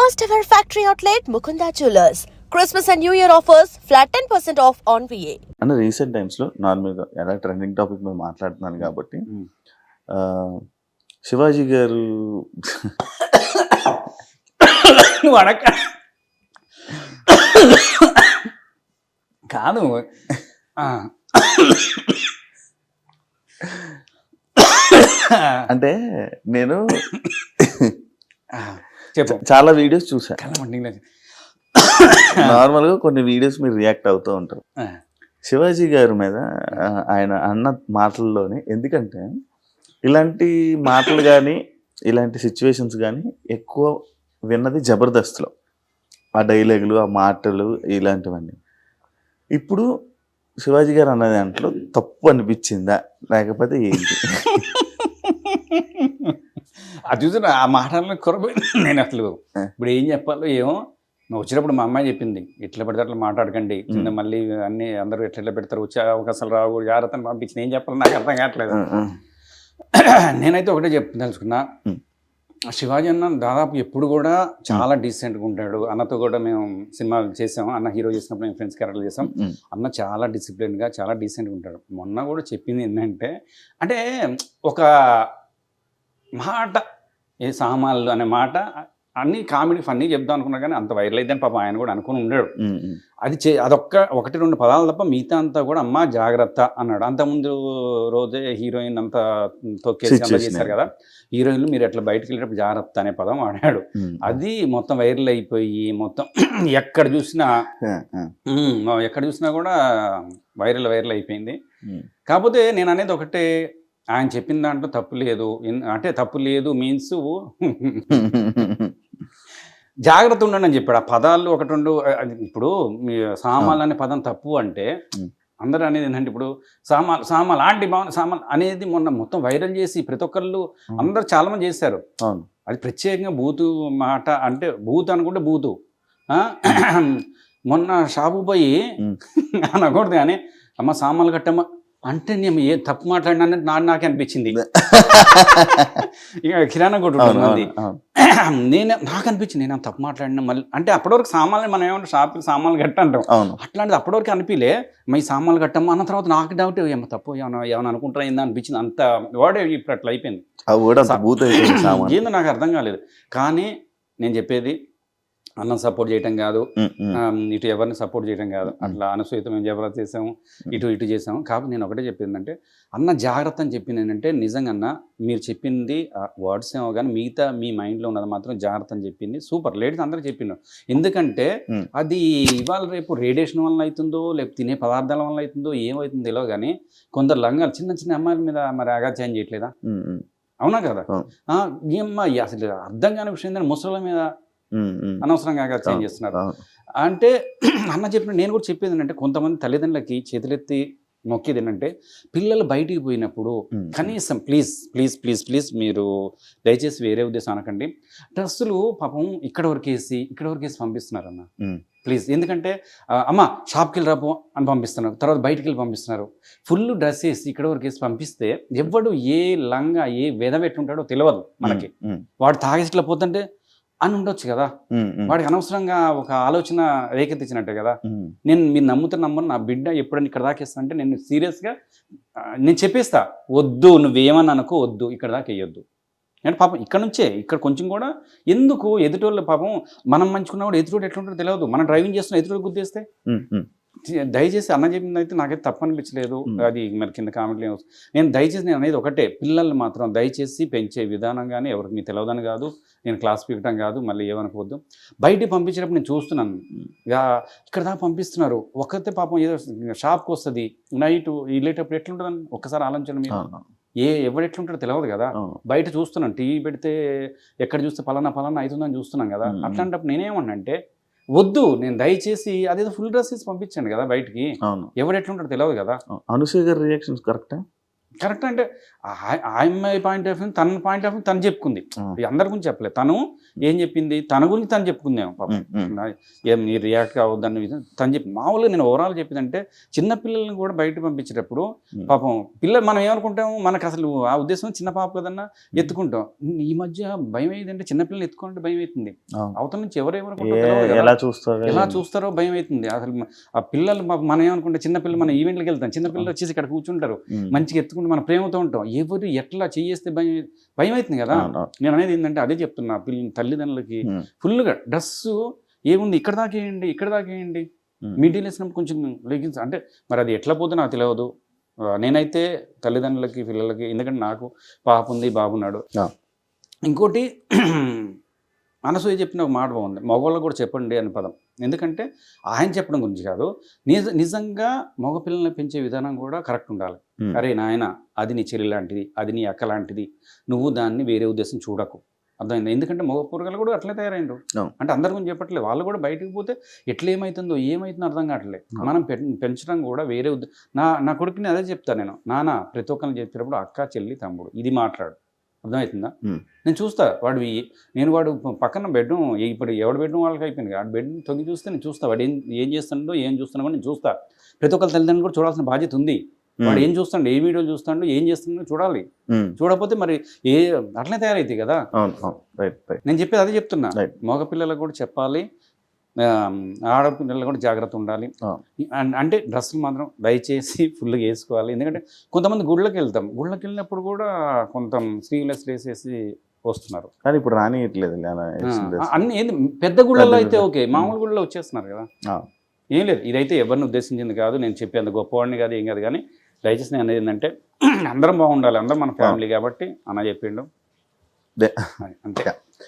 First ever factory outlet Mukunda Jewelers. Christmas and New Year offers flat 10% off on VA. అంటే recent టైమ్స్లో నార్మల్గా ఎలా trending topic మేము మాట్లాడుతున్నాను కాబట్టి శివాజీ గారు వడక కాదు అంటే నేను చెప్పు చాలా వీడియోస్ చూసాను. కలమండి నార్మల్గా కొన్ని వీడియోస్ మీరు రియాక్ట్ అవుతూ ఉంటారు శివాజీ గారి మీద ఆయన అన్న మాటల్లోనే. ఎందుకంటే ఇలాంటి మాటలు కానీ ఇలాంటి సిచ్యువేషన్స్ కానీ ఎక్కువ విన్నది జబర్దస్త్లో, ఆ డైలాగులు, ఆ మాటలు, ఇలాంటివన్నీ. ఇప్పుడు శివాజీ గారు అన్న దాంట్లో తప్పు అనిపించిందా లేకపోతే ఏంటి? అది చూసి ఆ మాటలను కొరబోయి నేను అసలు ఇప్పుడు ఏం చెప్పాలో ఏమో. నువ్వు వచ్చినప్పుడు మా అమ్మాయి చెప్పింది, ఎట్లా పెడితే అట్లా మాట్లాడకండి, కింద మళ్ళీ అన్ని అందరూ ఎట్లా పెడతారు, వచ్చే అవకాశాలు రావు, జాగ్రత్తని పంపించింది. ఏం చెప్పాలో నాకు అర్థం కావట్లేదు. నేనైతే ఒకటే తెలుసుకున్నా, శివాజీ అన్న దాదాపు ఎప్పుడు కూడా చాలా డీసెంట్గా ఉంటాడు. అన్నతో కూడా మేము సినిమాలు చేసాము, అన్న హీరో చేసినప్పుడు మేము ఫ్రెండ్స్ క్యారెక్టర్లు చేసాం. అన్న చాలా డిసిప్లిన్గా చాలా డీసెంట్గా ఉంటాడు. మొన్న కూడా చెప్పింది ఏంటంటే, అంటే ఒక మాట, ఏ సామాన్లు అనే మాట అన్ని కామెడీ ఫన్నీ చెప్దాం అనుకున్నా కానీ అంత వైరల్ అయితే పాప ఆయన కూడా అనుకుని ఉండడు. అది ఒకటి రెండు పదాలు తప్ప మిగతా అంతా కూడా అమ్మ జాగ్రత్త అన్నాడు. అంతకుముందు రోజే హీరోయిన్ అంతా తొక్కేసి అంతా చేశారు కదా, హీరోయిన్లు మీరు ఎట్లా బయటకు వెళ్ళేటప్పుడు జాగ్రత్త అనే పదం వాడాడు. అది మొత్తం వైరల్ అయిపోయి మొత్తం ఎక్కడ చూసినా కూడా వైరల్ అయిపోయింది. కాకపోతే నేను అనేది ఒకటే, ఆయన చెప్పిన దాంట్లో తప్పు లేదు. అంటే తప్పు లేదు మీన్స్ జాగ్రత్త ఉండండి అని చెప్పాడు. ఆ పదాలు ఒకటి రెండు. ఇప్పుడు మీ సామాన్లు అనే పదం తప్పు అంటే అందరూ అనేది ఏంటంటే, ఇప్పుడు సామాన్ లాంటి సామాన్ అనేది మొన్న మొత్తం వైరల్ చేసి ప్రతి ఒక్కళ్ళు అందరూ చాలా మంది చేశారు. అది ప్రత్యేకంగా బూతు మాట, అంటే బూతు అనుకుంటే బూతు. మొన్న షాపు పోయి అనకూడదు కానీ అమ్మ సామాన్లు కట్టమ్మ అంటే నేను ఏ తప్పు మాట్లాడినా నాకే అనిపించింది. ఇక కిరాణా కొట్టు నాకు అనిపించింది, నేను తప్పు మాట్లాడినా మళ్ళీ అంటే అప్పటివరకు సామాన్లు మనం ఏమంటే షాప్కి సామాన్లు కట్ట అంటాం, అట్లాంటిది అప్పటివరకు అనిపించలే. ఈ సామాన్లు కట్టమ్మా అన్న తర్వాత నాకు డౌట్, ఏమో తప్పు ఏమైనా అనుకుంటారా ఏందా అనిపించింది. అంత వాడే ఇప్పుడు అట్లా అయిపోయింది. ఏందో నాకు అర్థం కాలేదు. కానీ నేను చెప్పేది, అన్నం సపోర్ట్ చేయటం కాదు, ఇటు ఎవరిని సపోర్ట్ చేయడం కాదు. అట్లా అనసూయత మేము జబర్దస్త్ చేసాము, ఇటు చేసాము. కాబట్టి నేను ఒకటే చెప్పిందంటే, అన్న జాగ్రత్త అని చెప్పింది ఏంటంటే, నిజంగా అన్న మీరు చెప్పింది వర్డ్స్ ఏమో కానీ మిగతా మీ మైండ్లో ఉన్నది మాత్రం జాగ్రత్త అని చెప్పింది. సూపర్. లేడీస్ అందరూ చెప్పిండు. ఎందుకంటే అది ఇవాళ రేపు రేడియేషన్ వల్ల అవుతుందో లేకపోతే తినే పదార్థాల వల్ల అవుతుందో ఏమవుతుందో తెలియదు కానీ కొందరు లంగాలు చిన్న అమ్మాయిల మీద మరి అగాత్యాయం చేయట్లేదా? అవునా కదా? ఏమ్మా అసలు అర్థం కాని విషయం ఏంటంటే ముసలి మీద అనవసరంగా చేంజ్ చేస్తున్నారు. అంటే అన్న చెప్పిన నేను కూడా చెప్పేది ఏంటంటే, కొంతమంది తల్లిదండ్రులకి చేతులెత్తి మొక్కేది ఏంటంటే, పిల్లలు బయటికి పోయినప్పుడు కనీసం ప్లీజ్ మీరు దయచేసి వేరే ఉద్దేశం అనకండి, డ్రెస్సులు పాపం ఇక్కడ వరకు వేసి పంపిస్తున్నారు అన్న ప్లీజ్. ఎందుకంటే అమ్మ షాప్కి వెళ్ళి రాపో అని పంపిస్తున్నారు, తర్వాత బయటికి వెళ్ళి పంపిస్తున్నారు. ఫుల్ డ్రెస్ వేసి ఇక్కడ వరకు వేసి పంపిస్తే ఎవడు ఏ లంగా ఏ వెదవెట్టుంటాడో తెలియదు మనకి. వాడు తాగేసి ఇట్లా పోతుంటే అని ఉండొచ్చు కదా, వాడికి అనవసరంగా ఒక ఆలోచన రేకెత్తించినట్టే కదా. మీరు నమ్మరు, నా బిడ్డ ఎప్పుడైనా ఇక్కడ దాకా వేస్తా అంటే నేను సీరియస్గా నేను చెప్పేస్తా, వద్దు నువ్వేమని అనుకో, వద్దు ఇక్కడ దాకా వేయొద్దు అంటే. పాపం ఇక్కడ కొంచెం కూడా ఎందుకు ఎదుటోళ్ళు పాపం మనం మంచుకున్నా కూడా ఎదుటోడు ఎట్లుంటారో తెలియదు. మనం డ్రైవింగ్ చేస్తున్నా ఎదుటోడు గుర్తిస్తే దయచేసి అన్న చెప్పింది అయితే నాకైతే తప్పు అనిపించలేదు. అది మరి కింద కామెంట్లు నేను అనేది ఒకటే, పిల్లల్ని మాత్రం దయచేసి పెంచే విధానం కానీ ఎవరికి మీకు తెలియదని కాదు, నేను క్లాస్ పీకటం కాదు, మళ్ళీ ఏమనుకోవద్దు. బయటికి పంపించేటప్పుడు నేను చూస్తున్నాను, ఇక్కడ దాకా పంపిస్తున్నారు. ఒకతే పాపం ఏదో షాప్కి వస్తుంది నైట్ వెళ్ళేటప్పుడు ఎట్లుంటుందని ఒక్కసారి ఆలోచన మీరు ఎవరు ఎట్లుంటాడో తెలియదు కదా. బయట చూస్తున్నాను, టీవీ పెడితే ఎక్కడ చూస్తే పలానా అవుతుందని చూస్తున్నాం కదా. అట్లాంటప్పుడు నేనేమన్నంటే, వద్దు, నేను దయచేసి అదేదో ఫుల్ డ్రెస్ వేసి పంపించాను కదా బయటికి, ఎవరు ఎట్లుంటాడో తెలియదు కదా. అనసూయ గారి రియాక్షన్స్ కరెక్టా? కరెక్ట్ అంటే ఆ అమ్మాయి పాయింట్ ఆఫ్ వ్యూ తన పాయింట్ ఆఫ్ వ్యూ తను చెప్పుకుంది, అందరి గురించి చెప్పలేదు. తను ఏం చెప్పింది, తన గురించి తను చెప్పుకుందేమో పాపం. ఏం మీరు రియాక్ట్ కావద్దని తను చెప్పి మామూలుగా నేను ఓవరాల్ చెప్పిందంటే చిన్నపిల్లల్ని కూడా బయట పంపించేటప్పుడు పాపం పిల్లలు మనం ఏమనుకుంటాము, మనకు అసలు ఆ ఉద్దేశం చిన్న పాప కదన్నా ఎత్తుకుంటాం. ఈ మధ్య భయం అయ్యిందంటే చిన్నపిల్లలు ఎత్తుకుంటే భయం అవుతుంది, అవతల నుంచి ఎలా చూస్తారో భయం అవుతుంది. అసలు ఆ పిల్లలు మనం ఏమనుకుంటే చిన్నపిల్లలు మన ఈవెంట్కి వెళ్తాం, చిన్నపిల్లలు వచ్చేసి ఇక్కడ కూర్చుంటారు, మంచిగా ఎత్తుకుంటే మన ప్రేమతో ఉంటాం, ఎవరు ఎట్లా చేస్తే భయం అవుతుంది కదా. నేను అనేది ఏంటంటే అదే చెప్తున్నా, తల్లిదండ్రులకి ఫుల్గా డ్రెస్సు ఏముంది ఇక్కడ దాకా వేయండి, మీడియం వేసినప్పుడు కొంచెం లెగిన్స్ అంటే మరి అది ఎట్లా పోతే నాకు తెలియదు. నేనైతే తల్లిదండ్రులకి పిల్లలకి, ఎందుకంటే నాకు పాప ఉంది బాబున్నాడు. ఇంకోటి అనసూయ చెప్పిన ఒక మాట బాగుంది, మగవాళ్ళకు కూడా చెప్పండి అని పదం. ఎందుకంటే ఆయన చెప్పడం గురించి కాదు, నిజంగా మగపిల్లల్ని పెంచే విధానం కూడా కరెక్ట్ ఉండాలి. అరే నాయన అది నీ చెల్లి లాంటిది, అది నీ అక్క లాంటిది, నువ్వు దాన్ని వేరే ఉద్దేశం చూడకు, అర్థమైంది. ఎందుకంటే మగ పూరగాలు కూడా అట్లే తయారైండు. అంటే అందరి గురించి చెప్పట్లేదు, వాళ్ళు కూడా బయటకు పోతే ఎట్లా ఏమవుతుందో అర్థం కావట్లేదు. మనం పెంచడం కూడా వేరే నా కొడుకుని అదే చెప్తాను నేను, నాన్న ప్రతి ఒక్కరిని చెప్పినప్పుడు అక్క చెల్లి తమ్ముడు ఇది మాట్లాడు, అర్థమవుతుందా. నేను చూస్తా వాడు పక్కన బెడ్రూమ్, ఇప్పుడు ఎవడు బెడ్రూమ్ వాళ్ళకి అయిపోయింది, ఆ బెడ్ తొంగి చూస్తే నేను చూస్తా, వాడు ఏం చేస్తాడో ఏం చూస్తున్నాడో కూడా నేను చూస్తా. ప్రతి ఒక్కరి తల్లిదండ్రులు కూడా చూడాల్సిన బాధ్యత ఉంది. వాడు ఏం చూస్తాడు, ఏ వీడియోలు చూస్తాడు, ఏం చేస్తున్నాడో చూడాలి. చూడకపోతే మరి అట్లనే తయారైతాయి కదా. నేను చెప్పేది అదే చెప్తున్నా, మగ పిల్లలకు కూడా చెప్పాలి, ఆడపిల్లలు కూడా జాగ్రత్త ఉండాలి. అంటే డ్రెస్సులు మాత్రం దయచేసి ఫుల్గా వేసుకోవాలి. ఎందుకంటే కొంతమంది గుళ్ళకి వెళ్ళినప్పుడు కూడా కొంత స్లీవ్లెస్ వేసేసి వస్తున్నారు, కానీ ఇప్పుడు రానియట్లేదు. అన్ని ఏంది పెద్ద గుళ్ళలో అయితే ఓకే, మామూలు గుళ్ళలో వచ్చేస్తున్నారు కదా. ఏం లేదు, ఇదైతే ఎవరిని ఉద్దేశించింది కాదు, నేను చెప్పేంత గొప్పవాడిని కాదు, ఏం కాదు. కానీ దయచేసి నేను అనేది ఏంటంటే అందరం బాగుండాలి, అందరం మన ఫ్యామిలీ కాబట్టి అన్న చెప్పిండు అంతే.